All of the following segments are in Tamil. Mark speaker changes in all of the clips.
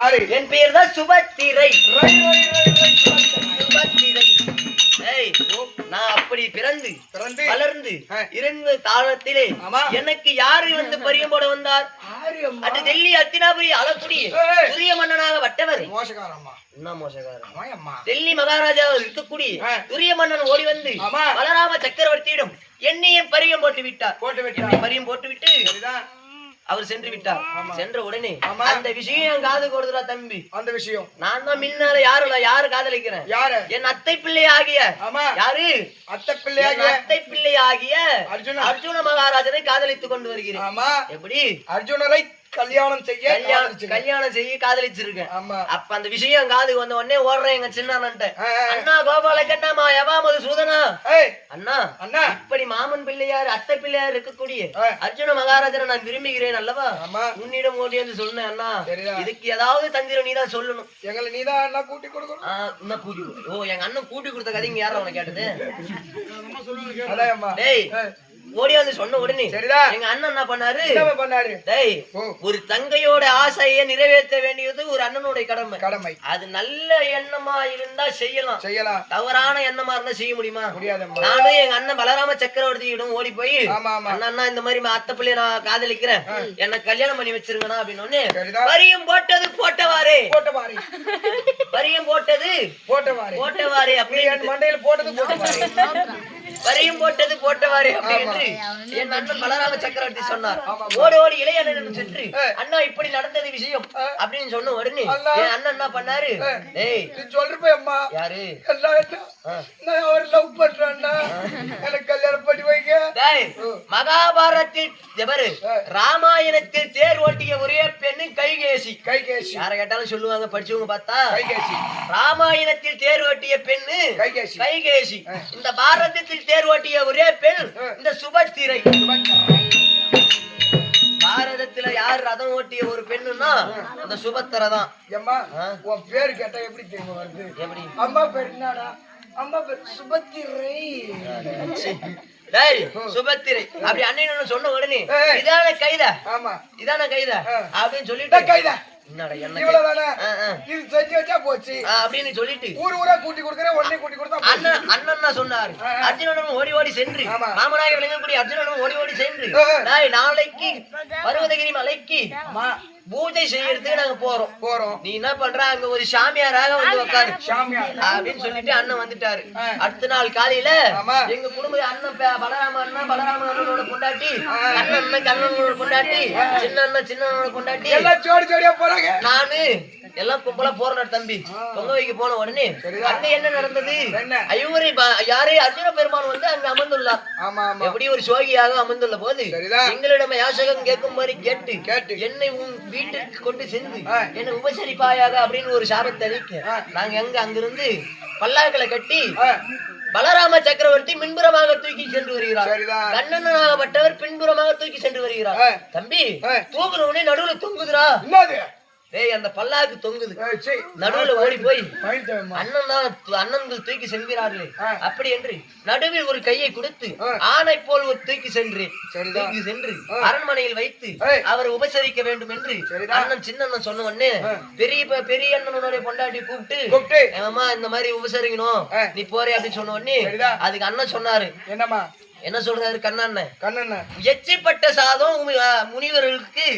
Speaker 1: என் பெயர் தான் சுபத்திரை. சுபத்திரை. நான் அப்படி பிறந்து வளர்ந்து இருந்த காலத்திலே எனக்கு யாரு வந்து பரியம் போட வந்தார்? அது டெல்லி அத்தினாபுரி அழக்கூடிய புதிய மன்னனாக வட்டவர். என்ன மோசகாரம்? டெல்லி மகாராஜா இருக்கக்கூடிய துரிய மன்னன் ஓடி வந்து பலராம சக்கரவர்த்தியிடம் என்னையும் பரியம் போட்டு விட்டார். பரியம் போட்டு விட்டு அவர் சென்று விட்டார். சென்ற உடனே அந்த விஷயம் என் காது கொடுத்துறா தம்பி. அந்த விஷயம் நான் தான் முன்னால யாரு காதலிக்கிறேன்? யாரு? என் அத்தை பிள்ளை ஆகிய யாரு? அத்தை பிள்ளை ஆகிய அர்ஜுன மகாராஜனை காதலித்துக் கொண்டு வருகிறேன். எப்படி? அர்ஜுனரை கல்யாணம் செய்ய காதலிச்சிருக்கேன். அப்ப அந்த விஷயம் காது வந்த உடனே ஓடுறேன் எங்க சின்ன அண்ணா கோபால கண்ணாமா எவாமது சூதனா அண்ணா அண்ணா இப்படி மாமன் பிள்ளையார் அத்தை பிள்ளையார் இருக்கக்கூடிய அர்ஜுன மகாராஜனை நான் விரும்புகிறேன் அல்லவா? உன்னிடம் ஓடி வந்து சொன்னேன் அண்ணா, இதுக்கு ஏதாவது தந்திரம் நீதான் சொல்லணும். எங்களை நீதான் அண்ணா கூட்டி கொடுக்கணும். ஓ, எங்க அண்ணன் கூட்டி கொடுத்த கதைங்க யாரும் அவனை கேட்டது? ஓடி வந்து சொன்ன உடனே எங்க அண்ணன் என்ன பண்ணாரு? ஒரு தங்கையோட ஆசையை நிறைவேற்ற வேண்டியது ஒரு அண்ணனுடைய கடமை. அது நல்ல எண்ணமா இருந்தா செய்யலாம், தவறான எண்ணமா இருந்தா செய்ய முடியுமா? நானும் எங்க அண்ணன் பலராம சக்கரவர்த்தியிடம் ஓடி போய் அண்ணா இந்த மாதிரி அத்தை பிள்ளைய நான் காதலிக்கிறேன், என்ன கல்யாணம் பண்ணி வச்சிருங்கண்ணா அப்படின்னு. பரியம் போட்டது போட்டவாரே அப்படி மண்டையில போட்டது பரியம் போட்டது போட்டவாறு அப்படின்னு என் அண்ணன் பலராம சக்கரவர்த்தி சொன்னார். ஓடி இளைய அண்ணன் சென்று அண்ணா இப்படி நடந்தது விஷயம் அப்படின்னு சொன்ன உடனே என் அண்ணன் என்ன பண்ணாரு? சொல்றேம்மா யாரு லவ் பண்றான்னா எனக்கு கல்யாணம் பண்ணி வைக்க. மகாபாரத்தில் ராமாயணத்தில் தேர் ஓட்டிய ஒரே பெண்ணு கைகேசி. யார கேட்டாலும் சொல்லுவாங்க படிச்சவங்க பார்த்தா கைகேசி. ராமாயணத்தில் தேர் ஓட்டிய பெண்ணு கைகேசி. இந்த பாரதத்தில் தேர் ஓட்டிய ஒரே பெண் இந்த சுபத்திரை. பாரதத்துல யார் ரதம் ஓட்டிய ஒரு பெண்ணுன்னா அந்த சுபத்திரை தான். உன் பேரு கேட்டா எப்படி தெரியும் வருது? எப்படி? அம்மா பேர் என்னடா? அம்மா பேர் சுபத்திரை. சுபத்திரை அப்படி அண்ணன் சொன்ன உடனே இதான கைதா அப்படின்னு சொல்லிட்டு கைதா அப்படின்னு சொல்லிட்டு அண்ணன் சொன்னாரு. அர்ஜுனனும் ஓடி சென்று மாமனாக விளங்கக்கூடிய அர்ஜுனனும் ஓடி சென்று நாளைக்கு பர்வதகிரி மலைக்கு பூஜை செய்யறதுக்கு நாங்க போறோம். நீ என்ன பண்ற? அங்க ஒரு சாமியாராக வந்து உட்காரு அப்படின்னு சொல்லிட்டு அண்ணன் வந்துட்டாரு. அடுத்த நாள் காலையில எங்க குடும்ப அண்ணன் பலராம அண்ணனோட கொண்டாட்டி, கண்ணனோட கொண்டாட்டி, சின்ன அண்ணனோட கொண்டாட்டி எல்லாம் ஜோடியா போறாங்க. நானு எல்லாம் கும்பலா போறேன் தம்பி. பொங்க வைக்க போன உடனே அங்க என்ன நடந்தது? ஐவரை யாரே அர்ஜுன பெருமான் வந்து அங்க அமர்ந்துள்ளார். எப்படி ஒரு சோகியாக அமர்ந்துள்ள போது எங்களிடம் யாசகம் கேட்கும்படி கேட்டு என்னை உன் வீட்டிற்கு கொண்டு சென்று என்ன உபசரிப்பாயாக அப்படின்னு ஒரு சாபத்தை அளிக்க நாங்க அங்கிருந்து பல்லாக்களை கட்டி பலராம சக்கரவர்த்தி பின்புறமாக தூக்கி சென்று வருகிறார். கண்ணனாகப்பட்டவர் பின்புறமாக தூக்கி சென்று வருகிறார். தம்பி தூக்குனவுடனே நடுவுல தொங்குதுரா. அந்த பல்லாக்கு தொங்குது. நடுவுல ஓடி போய் அண்ணன்கள் தூக்கி செல்கிறார்களே அப்படி என்று நடுவில் ஒரு கையை கொடுத்து ஆணை போல் ஒரு தூக்கி சென்று அரண்மனையில் வைத்து அவரை உபசரிக்க வேண்டும் என்று அண்ணன் சின்ன அண்ணன் சொன்ன உடனே பெரிய அண்ணனுடைய பொண்டாட்டி கூப்பிட்டு ஏமா இந்த மாதிரி உபசரிக்கணும் நீ போறே அப்படின்னு சொன்ன உடனே அதுக்கு அண்ணன் சொன்னாரு. என்னமா என்ன சொல்றாரு? கண்ணண்ண எச்சிப்பட்ட சாதம் முனிவர்களுக்கு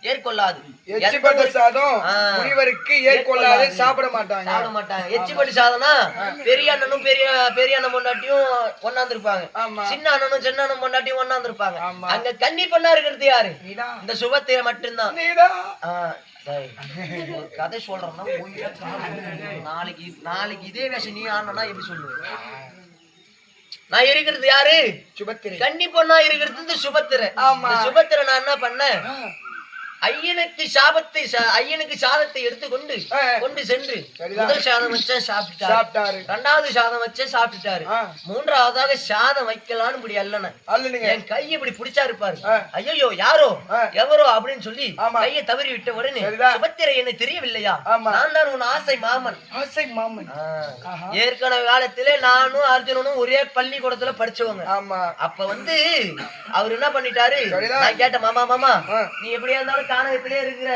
Speaker 1: ஏற்கொள்ளாது. எச்சிப்பட்ட சாதம் முனிவருக்கு ஏற்கொள்ளாது, சாப்பிட மாட்டாங்க. எச்சிப்பட்ட சாதம்னா பெரிய அண்ணனும் பெரிய அண்ணன் பொண்டாட்டியும் ஒன்னாந்துருப்பாங்க, சின்ன அண்ணனும் சின்ன அண்ணன் பொண்டாட்டியும் ஒன்னாந்துருப்பாங்க. அங்க கன்னி பொண்ணா இருக்கிறது யாரு? இந்த சுபத்திரை மட்டும்தான். கதை சொல்றோம்னா நாளைக்கு இதே வேஷம் நீ ஆனா எப்படி சொல்லுவேன்? நான் இருக்கிறது யாரு? சுபத்திரை. கன்னி பொண்ணா இருக்கிறது இந்த சுபத்திரை. சுபத்திரை நான் என்ன பண்ணேன்? ஐயனுக்கு சாதத்தை எடுத்துக்கொண்டு சென்று முதல் சாதம் வச்சா சாப்பிட்டாரு, இரண்டாவது சாதம் வச்சா சாப்பிட்டாரு, மூன்றாவதாக சாதம் வைக்கலான்னு இப்படி என் கையை இப்படி பிடிச்சா இருப்பாரு. ஐயோ யாரோ எவரோ அப்படின்னு சொல்லி கையை தவறி விட்ட உடனே சுபத்திரை என்ன தெரியவில்லையா? நான் தான் உன் ஆசை மாமன். ஏற்கனவே காலத்திலே நானும் அர்ஜுனனும் ஒரே பள்ளிக்கூடத்துல படிச்சவங்க. அப்ப வந்து அவர் என்ன பண்ணிட்டாரு? நான் கேட்ட மாமா நீ எப்படியா இருந்தாலும் கானகத்திலே இருக்கிற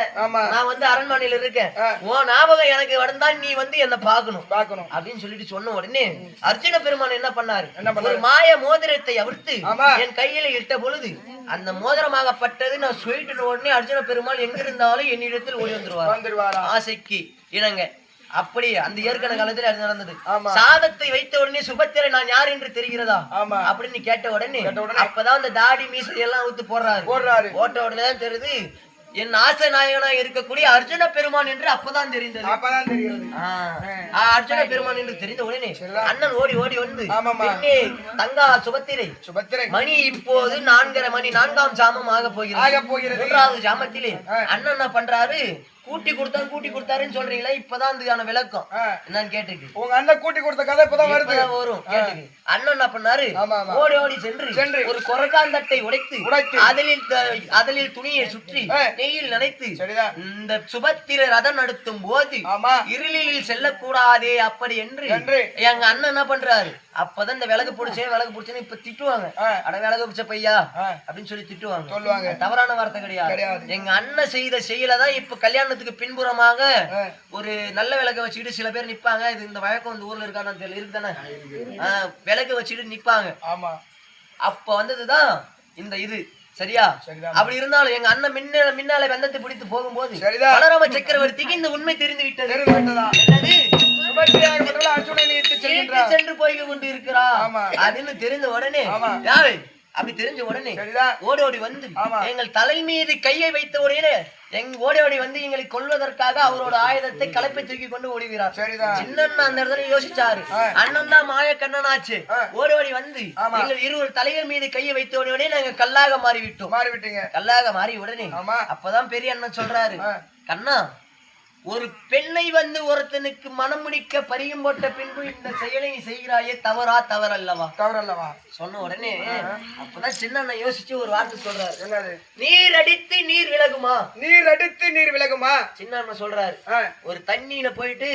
Speaker 1: நான் வந்து அரண்மனையில இருக்கேன் உன் ஞாபகம் எனக்கு வந்தா நீ வந்து என்ன பாக்கணும் அப்படின்னு சொல்லிட்டு சொன்ன உடனே அர்ஜுன பெருமான் என்ன பண்ணாரு ஒரு மாய மோதிரத்தை அவிழ்த்து என் கையில இட்ட பொழுது அந்த மோதிரமாகப்பட்டது நான் சொல்லிட்டு உடனே அர்ஜுன பெருமாள் எங்க இருந்தாலும் என்னிடத்தில் ஓடி வந்துருவார் ஆசைக்கு இணங்க அப்படி அந்த ஏற்கனவே காலத்துல அது நடந்தது சாதத்தை வைத்த உடனே சுபத்திரை நான் யார் என்று தெரிகிறதா அப்படின்னு கேட்ட உடனே அப்பதான் அந்த தாடி மீசை எல்லாம் ஊத்து போடுறாரு போட்ட உடனே தான் தெரியுது என் ஆசை நாயகனாக இருக்கக்கூடிய அர்ஜுன பெருமான் என்று அப்பதான் தெரிந்தது அர்ஜுன பெருமான் என்று தெரிந்த உடனே அண்ணன் ஓடி ஓடி வந்து தங்கா சுபத்திரை மணி இப்போது 4:30 மணி 4ஆம் ஜாமம் ஆக போகிறது 3வது ஜாமத்திலே அண்ணன் என்ன பண்றாரு கூட்டி கொடுத்தாருன்னு சொல்றீங்களா இப்பதான் அதுக்கான விளக்கம் என்னன்னு கேட்டுக்கு
Speaker 2: உங்க அண்ணன் கூட்டி கொடுத்த கதை இப்பதான்
Speaker 1: வரும் கேட்டுக்கு அண்ணன் என்ன பண்ணாரு ஓடி ஓடி சென்று ஒரு கொரக்காந்தட்டை உடைத்து அதில் துணியை சுற்றி நெய்யில் நினைத்து இந்த சுபத்திர ரதம் நடத்தும் போது இருளில் செல்லக்கூடாதே அப்படி என்று எங்க அண்ணன் என்ன பண்றாரு அப்பதான் இந்த விலகு பிடிச்சேன்னு இப்ப திட்டுவாங்க அட விலகு பிடிச்ச பையா அப்படின்னு சொல்லி திட்டுவாங்க தவறான வார்த்தை கிடையாது எங்க அண்ணன் செய்த செயலதான் இப்ப கல்யாணத்துக்கு பின்புறமாக ஒரு நல்ல விளக்க வச்சுக்கிட்டு சில பேர் நிப்பாங்க இது இந்த வழக்கம் இந்த ஊர்ல இருக்கான்னு தெரியல இருக்குதானே விளக்கு வச்சுக்கிட்டு நிப்பாங்க அப்ப வந்ததுதான் இந்த இது சரியா அப்படி இருந்தாலும் எங்க அண்ணன் மின்னால பந்தத்தை பிடித்து போகும்போது பலராம சக்கரவர்த்திக்கு இந்த உண்மை தெரிந்து விட்டது சென்று போய் கொண்டு இருக்கிறா அப்படின்னு தெரிந்த உடனே அப்படி தெரிஞ்ச உடனே ஓடி ஓடி வந்து எங்கள் தலை மீது கையை வைத்த உடனே ஓடி ஓடி வந்து எங்களை கொல்வதற்காக அவரோட ஆயுதத்தை கலப்பை தூக்கி கொண்டு ஓடுகிறார் சின்ன அந்த இடத்துல யோசிச்சாரு அண்ணன் தான் மாய கண்ணனாச்சு ஓடி ஓடி வந்து எங்கள் இருவர் தலைவர் மீது கையை வைத்த உடனே நாங்க கல்லாக மாறிவிட்டீங்க கல்லாக மாறி உடனே அப்பதான் பெரிய அண்ணன் சொல்றாரு கண்ணா ஒரு பெண்ணை வந்து ஒருத்தனுக்கு மனம் முடிக்க பரியும் போட்ட பின்பு இந்த செயலை செய்கிறாயே தவறல்லவா சொன்ன உடனே அப்பதான் சின்ன யோசிச்சு ஒரு வார்த்தை சொல்றாரு நீர் அடித்து நீர் விலகுமா சின்ன சொல்றாரு ஒரு தண்ணியில போயிட்டு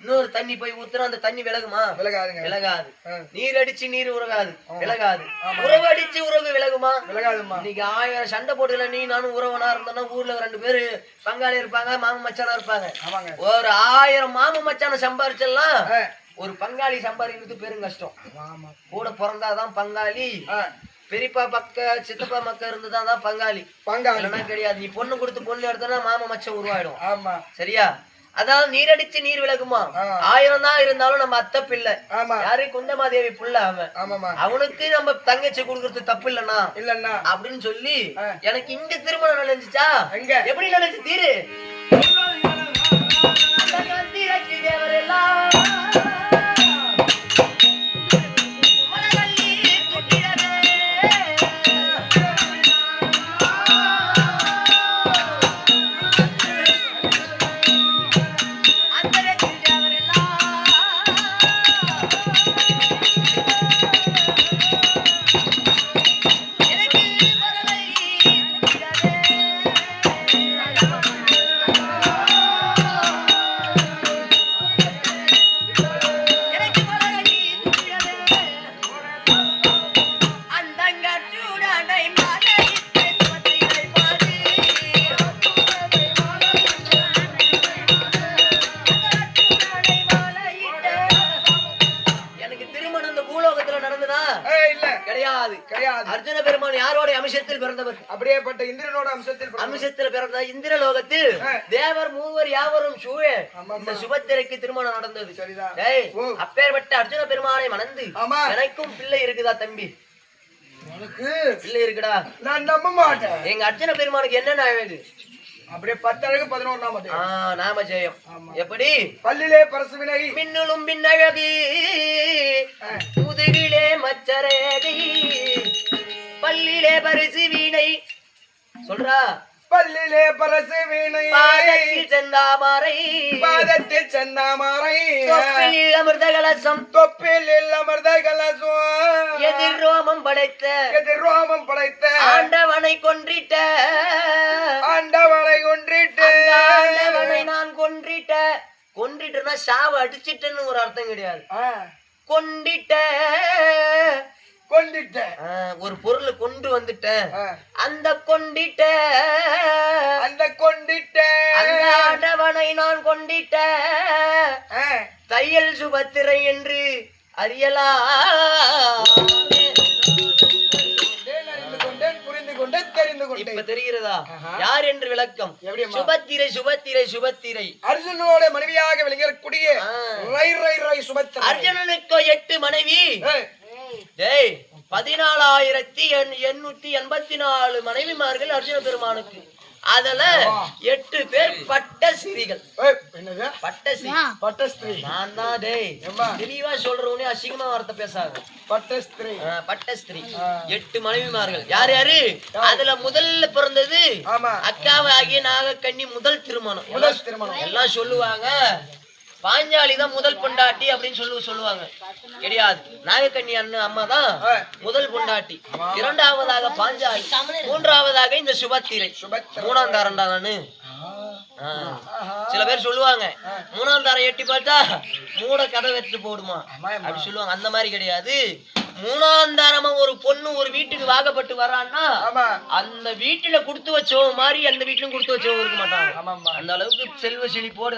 Speaker 1: இன்னொரு தண்ணி போய் ஊத்துறோம் அந்த தண்ணி விலகுமா விலகாது நீர் அடிச்சு நீர் விலகாது உறவு அடிச்சு உறவு விலகுமா இன்னைக்கு 1000 சண்டை போட்டுல நீ நானும் உறவனா இருந்தோம்னா ஊர்ல 2 பேரு பங்காளி இருப்பாங்க மாமன் மச்சானா இருப்பாங்க ஒரு 1000 மாமன் மச்சான சம்பாரிச்செல்லாம் ஒரு பங்காளி சம்பாதிக்கிறது பெரும் கஷ்டம் கூட பிறந்தாதான் பங்காளி பெரியப்பா பக்க சித்தப்பா மக்க இருந்துதான் பங்காளி கிடையாது நீ பொண்ணு கொடுத்து பொண்ணு எடுத்தனா மாம மச்சம் உருவாயிடும் சரியா அதாவது நீரடிச்சு நீர் விலகுமா 1000 தான் இருந்தாலும் நம்ம அத்தை பிள்ளை யாரு குந்தமாதேவி புள்ள அவனுக்கு நம்ம தங்கச்சி கொடுக்கறது தப்பு இல்லன்னா அப்படின்னு சொல்லி எனக்கு இங்க திருமணம் நினைச்சுச்சா எப்படி நினைச்சு தீரு அர்ஜுன பெருமான் யாரோட அம்சத்தில் பிறந்தவர்
Speaker 2: அப்படியேப்பட்ட இந்திரனோட
Speaker 1: அம்சத்தில் பிறந்த இந்திர லோகத்தில் தேவர் மூவர் யாவரும் சூழ இந்த சுபத்திரைக்கு திருமணம் நடந்தது அப்பேற்பட்ட அர்ஜுன பெருமானை மணந்து எனக்கும் பிள்ளை இருக்குதா தம்பி பிள்ளை இருக்குடா
Speaker 2: நான் நம்ப மாட்டேன்
Speaker 1: எங்க அர்ஜுன பெருமானுக்கு என்ன அழகு
Speaker 2: அப்படியே 10 அழகு 11
Speaker 1: நாம ஜெயம் எப்படி
Speaker 2: பல்லிலே பரசுவினை
Speaker 1: மின்னுளும் பின்னழகி முதுகிலே மச்சரேகி பல்லிலே பரிசு வீணை சொல்றா
Speaker 2: பல்லிலே பரசு வீணை பாதத்தில் செந்தாமரை
Speaker 1: தொப்பில் அமிர்த கலசம் எதிர் ரோமம் படைத்த ஆண்டவனை கொன்றிட்ட ஆண்டவனை நான் கொன்றிட்டேன்னா சாவ அடிச்சிட்டேன்னு ஒரு அர்த்தம் கிடையாது கொண்டிட்ட
Speaker 2: கொண்டிட்டேன்
Speaker 1: ஒரு பொருளை கொண்டு வந்துட்டேன் அந்த
Speaker 2: அந்த கொண்டிட்டேன்
Speaker 1: அந்த ஆண்டவனை நான் கொண்டிட்டேன் தையல் சுபத்திரை என்று அறியலாம்
Speaker 2: புரிந்து கொண்டேன் தெரிந்து
Speaker 1: இப்ப
Speaker 2: கொண்டேன்
Speaker 1: தெரிகிறதா யார் என்று விளக்கம் சுபத்திரை சுபத்திரை சுபத்திரை
Speaker 2: அர்ஜுனோட மனைவியாக விளங்கக்கூடிய சுபத்திரை
Speaker 1: அர்ஜுனனுக்கு 8 மனைவி 14,884 மனைவிமார்கள் அர்ஜுன பெருமானுக்கு அதுல 8 பேர் பட்டஸ்திரிகள்
Speaker 2: பட்டஸ்திரி
Speaker 1: நான் தான் தெளிவா சொல்றவனே அசிங்கமா வார்த்தை பேசாத பட்டஸ்திரி 8 மனைவிமார்கள் யார் யாரு அதுல முதல்ல பிறந்தது அக்காவாகிய நாகக்கண்ணி முதல் திருமணம் எல்லாம் சொல்லுவாங்க பாஞ்சாலி தான் முதல் பொண்டாட்டி அப்படின்னு சொல்லுவாங்க கிடையாது நாகக்கண்ணி அண்ணன் அம்மா தான் முதல் பொண்டாட்டி இரண்டாவதாக பாஞ்சாலி மூன்றாவதாக இந்த சுபத்திரை 3ஆம் தாரண்டா நானு சில பேர் சொல்லுவாங்க 3ஆம் தாரம் எட்டி பார்த்தா மூட கதை வச்சுட்டு போடுமா அப்படி சொல்லுவாங்க அந்த மாதிரி கிடையாது 3ஆம் தாரமா ஒரு பொண்ணு ஒரு வீட்டுக்கு வாக்கப்பட்டு வரான்னா அந்த வீட்டுல குடுத்து வச்சவங்க மாதிரி அந்த வீட்டுல குடுத்து வச்சவங்க இருக்க மாட்டாங்க அந்த அளவுக்கு செல்வ செழிப்போடு